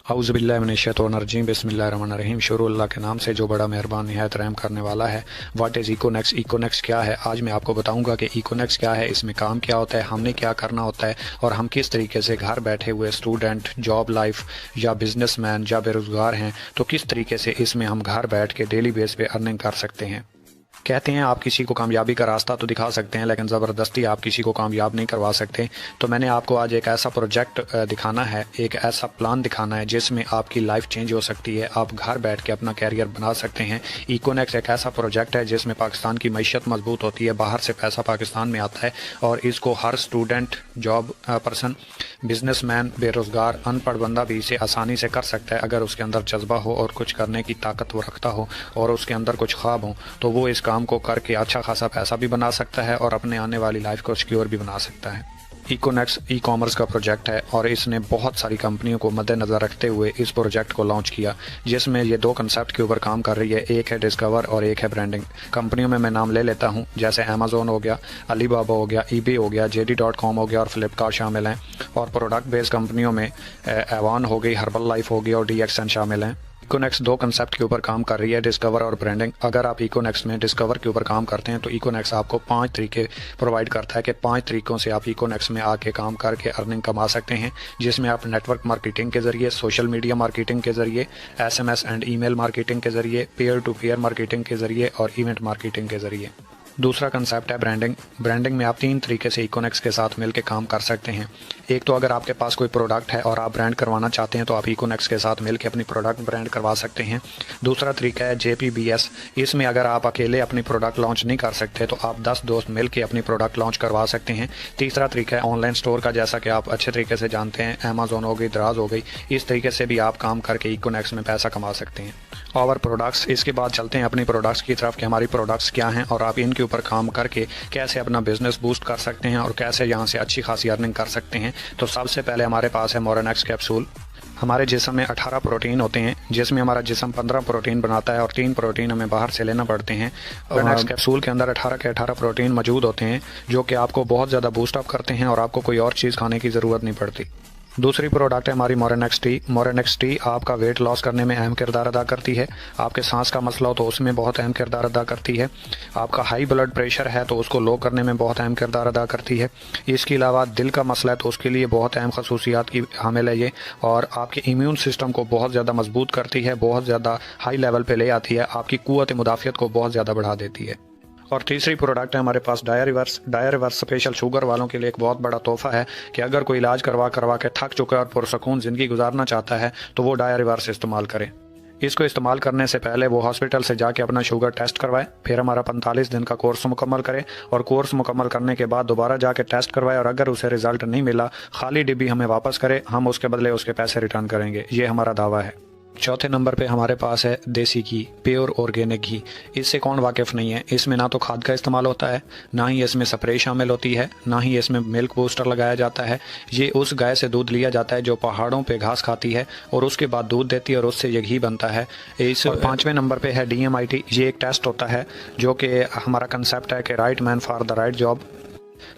औज़ुबिल्लाहिमिनश्शैतानिर्रजीम बिस्मिल्लाहिर्रहमानिर्रहीम। शुरू अल्लाह के नाम से जो बड़ा मेहरबान निहायत रहम करने वाला है। What is इकोनेक्स? इकोनेक्स क्या है? आज मैं आपको बताऊंगा कि इकोनेक्स क्या है, इसमें काम क्या होता है, हमने क्या करना होता है और हम किस तरीके से घर बैठे हुए स्टूडेंट, जॉब लाइफ या बिजनेसमैन या बेरोज़गार हैं तो किस तरीके से इसमें हम घर बैठ के डेली बेस पे अर्निंग कर सकते हैं। कहते हैं आप किसी को कामयाबी का रास्ता तो दिखा सकते हैं लेकिन ज़बरदस्ती आप किसी को कामयाब नहीं करवा सकते। तो मैंने आपको आज एक ऐसा प्रोजेक्ट दिखाना है, एक ऐसा प्लान दिखाना है जिसमें आपकी लाइफ चेंज हो सकती है, आप घर बैठ के अपना कैरियर बना सकते हैं। इकोनेक्स एक ऐसा प्रोजेक्ट है जिसमें पाकिस्तान की मईशत मजबूत होती है, बाहर से पैसा पाकिस्तान में आता है और इसको हर स्टूडेंट, जॉब पर्सन, बिजनेसमैन, बेरोज़गार, अनपढ़ बंदा भी इसे आसानी से कर सकता है अगर उसके अंदर जज्बा हो और कुछ करने की ताकत वो रखता हो और उसके अंदर कुछ ख्वाब हो तो वो इस काम को करके अच्छा खासा पैसा भी बना सकता है और अपने आने वाली लाइफ को सिक्योर भी बना सकता है। इकोनेक्स ई कॉमर्स का प्रोजेक्ट है और इसने बहुत सारी कंपनियों को मद्देनज़र रखते हुए इस प्रोजेक्ट को लॉन्च किया जिसमें ये दो कंसेप्ट के ऊपर काम कर रही है, एक है डिस्कवर और एक है ब्रांडिंग। कंपनियों में मैं नाम ले लेता हूँ, जैसे अमेज़ोन हो गया, अलीबाबा हो गया, ईबे हो गया, JD.com हो गया और फ्लिपकार्ट शामिल हैं। और प्रोडक्ट बेस्ड कंपनियों में एवान हो गई, हर्बल लाइफ हो गई और DXN शामिल हैं। इकोनेक्स दो कंसेप्ट के ऊपर काम कर रही है, डिस्कवर और ब्रांडिंग। अगर आप इकोनेक्स में डिस्कवर के ऊपर काम करते हैं तो इकोनेक्स आपको 5 तरीके प्रोवाइड करता है कि 5 तरीकों से आप इकोनेक्स में आके काम करके अर्निंग कमा सकते हैं, जिसमें आप नेटवर्क मार्केटिंग के जरिए, सोशल मीडिया मार्केटिंग के जरिए, SMS एंड ईमेल मार्केटिंग के जरिए, पेयर टू पेयर मार्केटिंग के जरिए और इवेंट मार्केटिंग के जरिए। दूसरा कंसेप्ट है ब्रांडिंग। ब्रांडिंग में आप 3 तरीके से इकोनेक्स के साथ मिलकर काम कर सकते हैं। एक तो अगर आपके पास कोई प्रोडक्ट है और आप ब्रांड करवाना चाहते हैं तो आप इकोनेक्स के साथ मिलकर अपनी प्रोडक्ट ब्रांड करवा सकते हैं। दूसरा तरीका है JPBS। इसमें अगर आप अकेले अपनी प्रोडक्ट लॉन्च नहीं कर सकते तो आप 10 दोस्त मिलकर अपनी प्रोडक्ट लॉन्च करवा सकते हैं। तीसरा तरीका है ऑनलाइन स्टोर का, जैसा कि आप अच्छे तरीके से जानते हैं, अमेज़ॉन हो गई, दराज हो गई। इस तरीके से भी आप काम करके इकोनेक्स में पैसा कमा सकते हैं। और प्रोडक्ट्स, इसके बाद चलते हैं अपनी प्रोडक्ट्स की तरफ कि हमारी प्रोडक्ट्स क्या हैं और आप इनके ऊपर काम करके कैसे अपना बिजनेस बूस्ट कर सकते हैं और कैसे यहाँ से अच्छी खासी अर्निंग कर सकते हैं। तो सबसे पहले हमारे पास है मोरेनेक्स कैप्सूल। हमारे जिस्म में 18 प्रोटीन होते हैं जिसमें हमारा जिस्म 15 प्रोटीन बनाता है और 3 प्रोटीन हमें बाहर से लेना पड़ते हैं। मोरेनेक्स कैप्सूल के अंदर 18 के 18 प्रोटीन मौजूद होते हैं जो कि आपको बहुत ज़्यादा बूस्ट अप करते हैं और आपको कोई और चीज़ खाने की ज़रूरत नहीं पड़ती। दूसरी प्रोडक्ट है हमारी मोरेनेक्स टी। मोरेनेक्स टी आपका वेट लॉस करने में अहम किरदार अदा करती है। आपके सांस का मसला हो तो उसमें बहुत अहम किरदार अदा करती है। आपका हाई ब्लड प्रेशर है तो उसको लो करने में बहुत अहम किरदार अदा करती है। इसके अलावा दिल का मसला है तो उसके लिए बहुत अहम खसूसियात की हामिल है ये, और आपके इम्यून सिस्टम को बहुत ज़्यादा मजबूत करती है, बहुत ज़्यादा हाई लेवल पे ले आती है, आपकी कुव्वत मुदाफ़ियत को बहुत ज़्यादा बढ़ा देती है। और तीसरी प्रोडक्ट है हमारे पास Dia Reverse. Dia Reverse special sugar वालों के लिए एक बहुत बड़ा तोहफा है कि अगर कोई इलाज करवा करवा के थक चुका है और पुरसकून ज़िंदगी गुजारना चाहता है तो वो डाया रिवर्स इस्तेमाल करें। इसको इस्तेमाल करने से पहले वो हॉस्पिटल से जाके अपना शुगर टेस्ट करवाए, फिर हमारा 45 दिन का कोर्स मुकम्मल करे और कोर्स मुकम्मल करने के बाद दोबारा जाके टेस्ट करवाए और अगर उसे रिजल्ट नहीं मिला, खाली डिब्बी हमें वापस करे, हम उसके बदले उसके पैसे रिटर्न करेंगे। ये हमारा दावा है। चौथे नंबर पे हमारे पास है देसी घी, प्योर ऑर्गेनिक घी। इससे कौन वाकिफ़ नहीं है। इसमें ना तो खाद का इस्तेमाल होता है, ना ही इसमें स्प्रे शामिल होती है, ना ही इसमें मिल्क बूस्टर लगाया जाता है। ये उस गाय से दूध लिया जाता है जो पहाड़ों पे घास खाती है और उसके बाद दूध देती है और उससे ये घी बनता है। इस 5वें नंबर पे है DMIT। ये एक टेस्ट होता है जो कि हमारा कंसेप्ट है कि right man for the right job,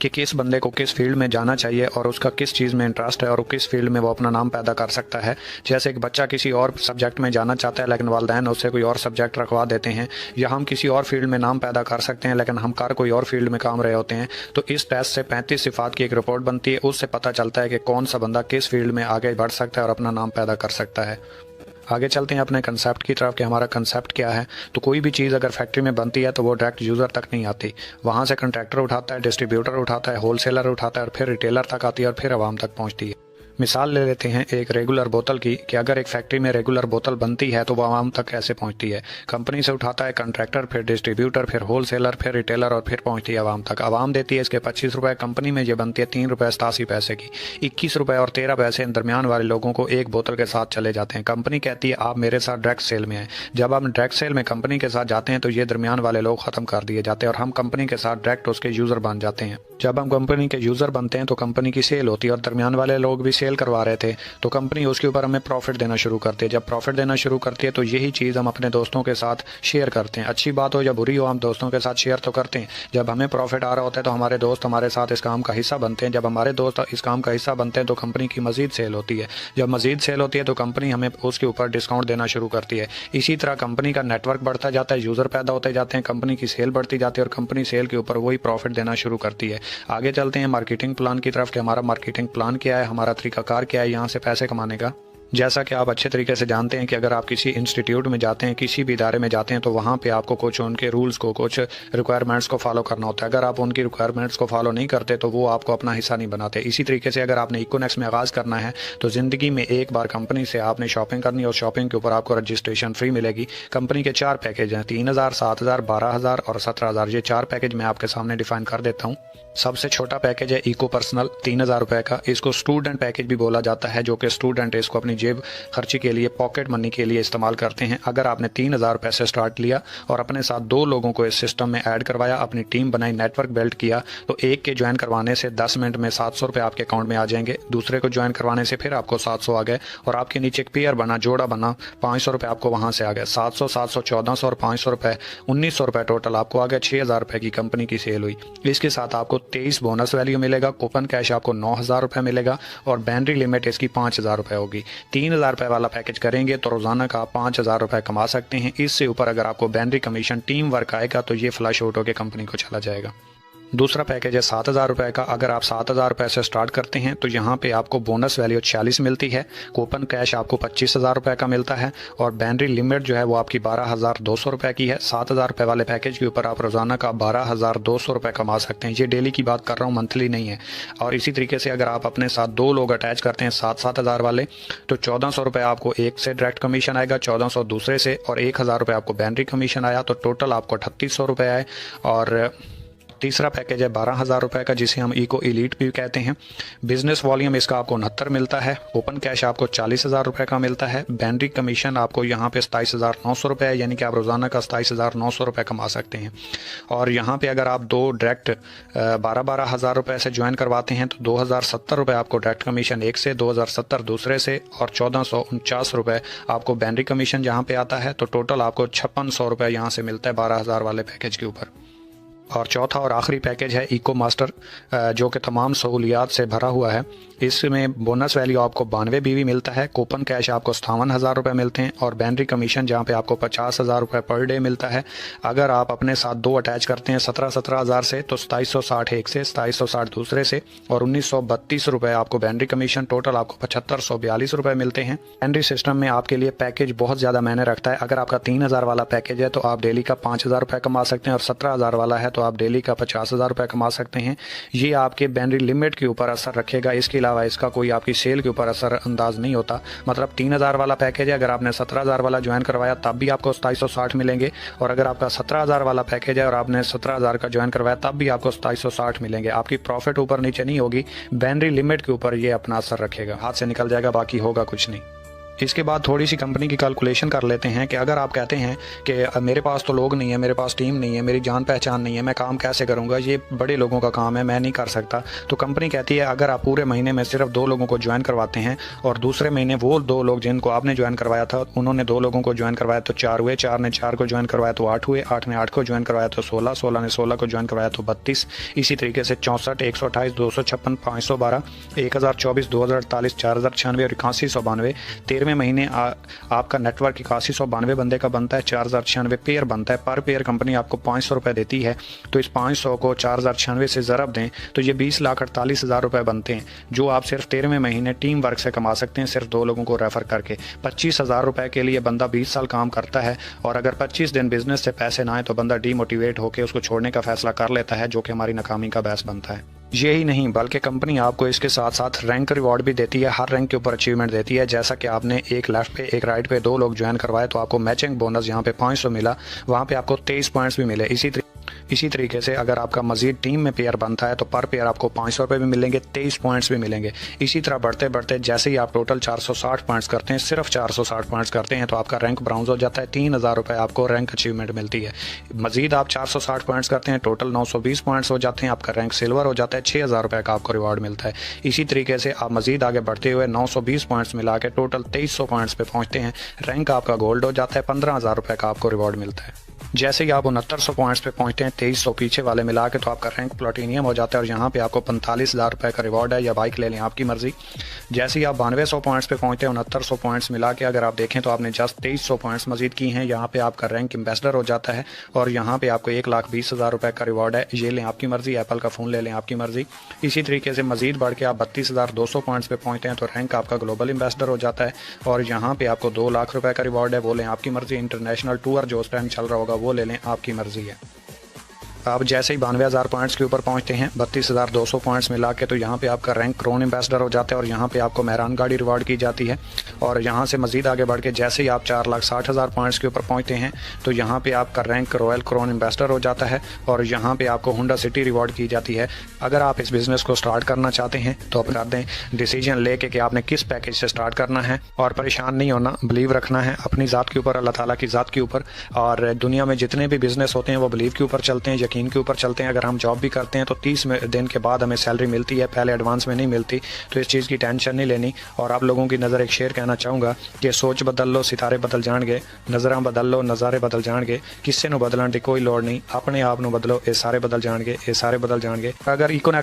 कि किस बंदे को किस फील्ड में जाना चाहिए और उसका किस चीज़ में इंटरेस्ट है और किस फील्ड में वो अपना नाम पैदा कर सकता है। जैसे एक बच्चा किसी और सब्जेक्ट में जाना चाहता है लेकिन वालिदैन उससे कोई और सब्जेक्ट रखवा देते हैं, या हम किसी और फील्ड में नाम पैदा कर सकते हैं लेकिन हम कर कोई और फील्ड में काम रहे होते हैं। तो इस टेस्ट से 35 सिफात की एक रिपोर्ट बनती है, उससे पता चलता है कि कौन सा बंदा किस फील्ड में आगे बढ़ सकता है और अपना नाम पैदा कर सकता है। आगे चलते हैं अपने कंसेप्ट की तरफ कि हमारा कंसेप्ट क्या है। तो कोई भी चीज़ अगर फैक्ट्री में बनती है तो वो डायरेक्ट यूज़र तक नहीं आती, वहाँ से कंट्रैक्टर उठाता है, डिस्ट्रीब्यूटर उठाता है, होलसेलर उठाता है और फिर रिटेलर तक आती है और फिर आवाम तक पहुँचती है। मिसाल ले लेते हैं एक रेगुलर बोतल की कि अगर एक फैक्ट्री में रेगुलर बोतल बनती है तो वो आवाम तक कैसे पहुंचती है। कंपनी से उठाता है कंट्रैक्टर, फिर डिस्ट्रीब्यूटर, फिर होलसेलर, फिर रिटेलर और फिर पहुंचती है आवाम तक। आवाम देती है इसके 25 रुपये, कंपनी में ये बनती है 3 रुपये 87 पैसे की। 21 रुपये और 13 पैसे इन दरमियान वाले लोगों को एक बोतल के साथ चले जाते हैं। कंपनी कहती है आप मेरे साथ डायरेक्ट सेल में आए। जब आप डायरेक्ट सेल में कंपनी के साथ जाते हैं तो ये दरमियान वाले लोग ख़त्म कर दिए जाते हैं और हम कंपनी के साथ डायरेक्ट उसके यूज़र बन जाते हैं। जब हम कंपनी के यूज़र बनते हैं तो कंपनी की सेल होती है और दरमियान वाले लोग भी सेल करवा रहे थे तो कंपनी उसके ऊपर हमें प्रॉफिट देना शुरू करती है। जब प्रॉफिट देना शुरू करती है तो यही चीज़ हम अपने दोस्तों के साथ शेयर करते हैं। अच्छी बात हो या बुरी हो, हम दोस्तों के साथ शेयर तो करते हैं। जब हमें प्रॉफिट आ रहा होता है तो हमारे दोस्त हमारे साथ इस काम का हिस्सा बनते हैं। जब हमारे दोस्त इस काम का हिस्सा बनते हैं तो कंपनी की मजीद सेल होती है। जब मजीद सेल होती है तो कंपनी हमें उसके ऊपर डिस्काउंट देना शुरू करती है। इसी तरह कंपनी का नेटवर्क बढ़ता जाता है, यूज़र पैदा होते जाते हैं, कंपनी की सेल बढ़ती जाती है और कंपनी सेल के ऊपर वही प्रॉफिट देना शुरू करती है। आगे चलते हैं मार्केटिंग प्लान की तरफ कि हमारा मार्केटिंग प्लान क्या है, हमारा तरीकाकार क्या है यहाँ से पैसे कमाने का। जैसा कि आप अच्छे तरीके से जानते हैं कि अगर आप किसी इंस्टीट्यूट में जाते हैं, किसी भी इदारे में जाते हैं तो वहाँ पे आपको कुछ उनके रूल्स को, कुछ रिक्वायरमेंट्स को फॉलो करना होता है। अगर आप उनकी रिक्वायरमेंट्स को फॉलो नहीं करते तो वो आपको अपना हिस्सा नहीं बनाते। इसी तरीके से अगर आपने इकोनेक्स में आगाज़ करना है तो ज़िंदगी में एक बार कंपनी से आपने शॉपिंग करनी है और शॉपिंग के ऊपर आपको रजिस्ट्रेशन फ्री मिलेगी। कंपनी के 4 पैकेज हैं, 3000, 7000, 12000 और 17000। ये 4 पैकेज मैं आपके सामने डिफाइन कर देता हूँ। सबसे छोटा पैकेज है इको पर्सनल, 3000 रुपये का। इसको स्टूडेंट पैकेज भी बोला जाता है, जो कि स्टूडेंट इसको अपनी जेब खर्ची के लिए, पॉकेट मनी के लिए इस्तेमाल करते हैं। अगर आपने 3000 रुपये से स्टार्ट लिया और अपने साथ 2 लोगों को इस सिस्टम में ऐड करवाया, अपनी टीम बनाई, नेटवर्क बिल्ड किया, तो एक के ज्वाइन करवाने से 10 मिनट में 700 रुपये आपके अकाउंट में आ जाएंगे। दूसरे को ज्वाइन करवाने से फिर आपको 700 आ गए और आपके नीचे एक पेयर बना, जोड़ा बना, 500 रुपये आपको वहाँ से आ गए। 700, 700, 1400 और 500 रुपये, 1900 रुपये टोटल आपको आ गए। 6000 रुपये की कंपनी की सेल हुई। इसके साथ आपको 23 बोनस वैल्यू मिलेगा, कूपन कैश आपको 9000 रुपये मिलेगा और बैटरी लिमिट इसकी 5000 रुपये होगी। 3000 रुपये वाला पैकेज करेंगे तो रोजाना का आप 5000 रुपये कमा सकते हैं। इससे ऊपर अगर आपको बैटरी कमीशन, टीम वर्क आएगा तो ये फ्लश आउट होकर कंपनी को चला जाएगा। दूसरा पैकेज है 7000 रुपये का। अगर आप 7000 रुपये से स्टार्ट करते हैं तो यहाँ पे आपको बोनस वैल्यू 46 मिलती है, कूपन कैश आपको 25000 रुपये का मिलता है और बैटरी लिमिट जो है वो आपकी 12200 रुपये की है। 7000 रुपये वाले पैकेज के ऊपर आप रोज़ाना का 12200 रुपये कमा सकते हैं। ये डेली की बात कर रहा हूँ, मंथली नहीं है। और इसी तरीके से अगर आप अपने साथ 2 लोग अटैच करते हैं 7-7000 वाले, तो 1400 रुपये आपको एक से डायरेक्ट कमीशन आएगा, 1400 दूसरे से और 1000 रुपये आपको बैटरी कमीशन आया, तो टोटल आपको 3800 रुपये आए। और तीसरा पैकेज है 12000 रुपये का, जिसे हम इको एलीट भी कहते हैं। बिजनेस वॉल्यूम इसका आपको 69 मिलता है, ओपन कैश आपको 40000 रुपये का मिलता है, बैटरी कमीशन आपको यहाँ पे 27900 रुपये है, यानी कि आप रोज़ाना का 27900 रुपये कमा सकते हैं। और यहाँ पे अगर आप 2 डायरेक्ट 12,000 रुपये से ज्वाइन करवाते हैं तो 2070 रुपये आपको डायरेक्ट कमीशन एक से, 2070 दूसरे से और 1449 रुपये आपको बैटरी कमीशन जहाँ पे आता है। तो टोटल आपको 5600 रुपये यहाँ से मिलता है 12000 वाले पैकेज के ऊपर। और चौथा और आखिरी पैकेज है इको मास्टर, जो कि तमाम सहूलियात से भरा हुआ है। इसमें बोनस वैल्यू आपको 92 बीवी मिलता है, कूपन कैश आपको 57,000 रुपये मिलते हैं और बैटरी कमीशन जहां पे आपको 50,000 रुपये पर डे मिलता है। अगर आप अपने साथ 2 अटैच करते हैं 17,000 से, तो 2760 एक से, 2760 दूसरे से और 1932 रुपये आपको बैटरी कमीशन, टोटल आपको 7542 रुपये मिलते हैं। बैटरी सिस्टम में आपके लिए पैकेज बहुत ज़्यादा मायने रखता है। अगर आपका 3000 वाला पैकेज है तो आप डेली का 5000 रुपये कमा सकते हैं और 17000 वाला है तो आप डेली का 50,000 रुपये कमा सकते हैं। ये आपके बैटरी लिमिट के ऊपर असर रखेगा, इसके अलावा इसका कोई आपकी सेल के ऊपर असर अंदाज नहीं होता। मतलब 3000 वाला पैकेज है, अगर आपने 17000 वाला ज्वाइन करवाया तब भी आपको 2760 मिलेंगे, और अगर आपका 17000 वाला पैकेज है और आपने 17000 का ज्वाइन करवाया तब भी आपको 2760 मिलेंगे। आपकी प्रॉफिट ऊपर नीचे नहीं होगी, बैटरी लिमिट के ऊपर ये अपना असर रखेगा, हाथ से निकल जाएगा, बाकी होगा कुछ नहीं। इसके बाद थोड़ी सी कंपनी की कैलकुलेशन कर लेते हैं कि अगर आप कहते हैं कि मेरे पास तो लोग नहीं है, मेरे पास टीम नहीं है, मेरी जान पहचान नहीं है, मैं काम कैसे करूंगा, ये बड़े लोगों का काम है, मैं नहीं कर सकता। तो कंपनी कहती है अगर आप पूरे महीने में सिर्फ 2 लोगों को ज्वाइन करवाते हैं और दूसरे महीने वो 2 लोग जिनको आपने ज्वाइन करवाया था उन्होंने 2 लोगों को ज्वाइन करवाया तो 4 हुए, 4 ने 4 को ज्वाइन करवाया तो 8 हुए, 8 ने 8 को ज्वाइन करवाया तो 16, 16 ने 16 को ज्वाइन करवाया तो 32। इसी तरीके से 64, 128, 256, 512, 1024, 2048, 4096 और 8192। 13वें महीने आपका नेटवर्क 8192 बंदे का बनता है, 4096 पेयर बनता है। पर पेयर कंपनी आपको 500 रुपये देती है, तो इस 500 को 4096 से ज़रब दें तो ये 20,48,000 रुपये बनते हैं, जो आप सिर्फ 13वें महीने टीम वर्क से कमा सकते हैं, सिर्फ 2 लोगों को रेफर करके। 25,000 रुपये के लिए बंदा 20 साल काम करता है, और अगर 25 दिन बिजनेस से पैसे ना आए तो बंदा डीमोटिवेट होकर उसको छोड़ने का फैसला कर लेता है, जो कि हमारी नाकामी का बायस बनता है। यही नहीं बल्कि कंपनी आपको इसके साथ साथ रैंक रिवॉर्ड भी देती है, हर रैंक के ऊपर अचीवमेंट देती है। जैसा कि आपने एक लेफ्ट पे एक राइट पे 2 लोग ज्वाइन करवाए तो आपको मैचिंग बोनस यहाँ पे 500 मिला, वहाँ पे आपको 23 पॉइंट्स भी मिले। इसी तरीके से अगर आपका मजीद टीम में पेयर बनता है तो पर पेयर आपको 500 रुपये भी मिलेंगे, 23 पॉइंट्स भी मिलेंगे। इसी तरह बढ़ते बढ़ते जैसे ही आप टोटल 460 पॉइंट्स करते हैं, सिर्फ 460 पॉइंट्स करते हैं, तो आपका रैंक ब्राउन्ज हो जाता है, 3000 रुपये आपको रैंक अचीवमेंट मिलती है। मजीद आप 460 पॉइंट्स करते हैं, टोटल 920 पॉइंट्स हो जाते हैं, आपका रैंक सिल्वर हो जाता है, 6000 रुपये का आपको रिवार्ड मिलता है। इसी तरीके से आप मजीद आगे बढ़ते हुए 920 पॉइंट्स मिला के टोटल 2300 पॉइंट्स पे पहुंचते हैं, रैंक आपका गोल्ड हो जाता है, 15000 रुपये का आपको रिवार्ड मिलता है। जैसे ही आप 6900 पॉइंट्स पे पहुंचते हैं, 2300 पीछे वाले मिला के, तो आपका रैंक प्लैटिनियम हो जाता है और यहाँ पे आपको 45,000 रुपये का रिवार्ड है, या बाइक ले लें, आपकी मर्जी। जैसे ही आप 9200 पॉइंट्स पे पहुंचते हैं, 6900 पॉइंट्स मिला के अगर आप देखें तो आपने जस्ट 2300 पॉइंट्स मजीद की हैं, यहाँ पे आपका रैंक एम्बेसडर हो जाता है और यहाँ पे आपको 1,20,000 रुपये का रिवार्ड है, ये लें आपकी मर्जी, एप्पल का फ़ोन ले लें आपकी मर्जी। इसी तरीके से मजीद बढ़ के आप 32,200 पॉइंट्स पे पहुँचते हैं तो रैंक आपका ग्लोबल एम्बेसडर हो जाता है और यहाँ पे आपको 2 लाख रुपये का रिवार्ड है, वो लें आपकी मर्जी। इंटरनेशनल टूर जो उस टाइम चल रहा होगा वो ले लें, आपकी मर्जी है। आप जैसे ही 92,000 पॉइंट्स के ऊपर पहुंचते हैं, 32,200 पॉइंट्स मिला के, तो यहाँ पे आपका रैंक क्रोन एम्बेसडर हो जाता है और यहाँ पे आपको मेहरान गाड़ी रिवार्ड की जाती है। और यहाँ से मजीद आगे बढ़ के जैसे ही आप 4,60,000 पॉइंट्स के ऊपर पहुंचते हैं तो यहाँ पे आपका रैंक रॉयल क्रोन एम्बेसडर हो जाता है और यहाँ पे आपको होंडा सिटी रिवार्ड की जाती है। अगर आप इस बिज़नेस को स्टार्ट करना चाहते हैं तो आप कर दें, डिसीजन लेके कि आपने किस पैकेज से स्टार्ट करना है, और परेशान नहीं होना, बिलीव रखना है अपनी ज़ात के ऊपर, अल्लाह ताला की ज़ात के ऊपर। और दुनिया में जितने भी बिज़नेस होते हैं वो बिलीव के ऊपर चलते हैं, यकीन के ऊपर चलते हैं। अगर हम जॉब भी करते हैं तो 30 दिन के बाद हमें सैलरी मिलती है, पहले एडवांस में नहीं मिलती, तो इस चीज़ की टेंशन नहीं लेनी। और आप लोगों की नज़र एक शेर कहना चाहूँगा कि सोच बदल लो सितारे बदल जाएंगे, नज़र बदल लो नज़ारे बदल जाएंगे, किसी को बदलने की कोई लोड़ नहीं, अपने आप को बदलो, ये सारे बदल जाएंगे, ये सारे बदल जाएंगे। अगर इकोनॉक्स